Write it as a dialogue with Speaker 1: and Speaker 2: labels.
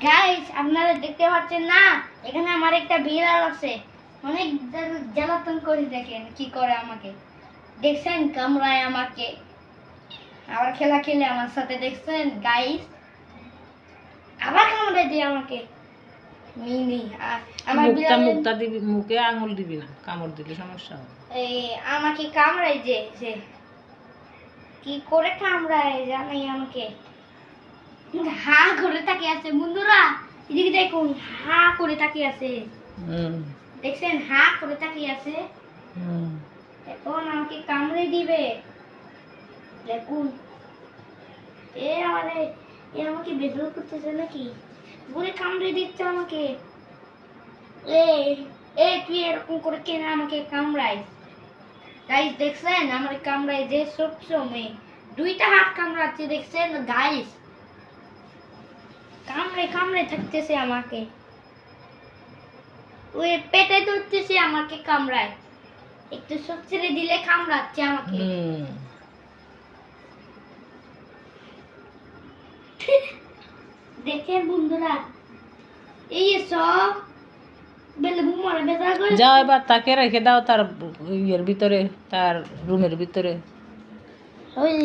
Speaker 1: Guys আপনারা দেখতে পাচ্ছেন না, এখানে আমার একটা বিড়াল আছে, অনেক জ্বালাতন করে। দেখেন কি করে আমাকে, দেখছেন কামড়ায় আমাকে, আবার খেলা খেলে আমার সাথে, দেখছেন গাইস, আবার কামড়ায় দিয়ে আমাকে। মিনি আমার
Speaker 2: মুখটা
Speaker 1: বিড়াল
Speaker 2: মুখটা দিবি, মুখে আঙুল দিবি না, কামড় দিলে সমস্যা হবে।
Speaker 1: এই আমাকে কামড়ায় যে কি করে কামড়ায় জানাই আমাকে। হা করে তাকিয়ে আছে বন্ধুরা, এদিকে দেখুন, হা করে তাকিয়ে আছে, দেখছেন হা করে তাকিয়ে আছে। এখন আমাকে কামড়ে দিবে, দেখুন। আমাকে বেদর করতেছে নাকি, ঘুরে কামড়ে দিচ্ছে আমাকে। তুই এরকম করে কেন আমাকে কামড়াই? গাইস দেখছেন আমার কামড়ায় যে ছোট্ট মেয়ে, দুইটা হাত কামড়াচ্ছে, দেখছেন গাইস, কামড়ে কামড়ে থাকতেছে আমাকে, ওই পেটে ধরতেছে আমাকে কামড়ায়, একটু সব ছেড়ে দিলে কামড়াচ্ছে আমাকে। দেখেন বন্ধুরা, এই সব বেলে বুমারে বেজা করে
Speaker 2: যাও এবার তাকে রেখে দাও তার ইয়ের ভিতরে, তার রুমের ভিতরে।
Speaker 1: ওই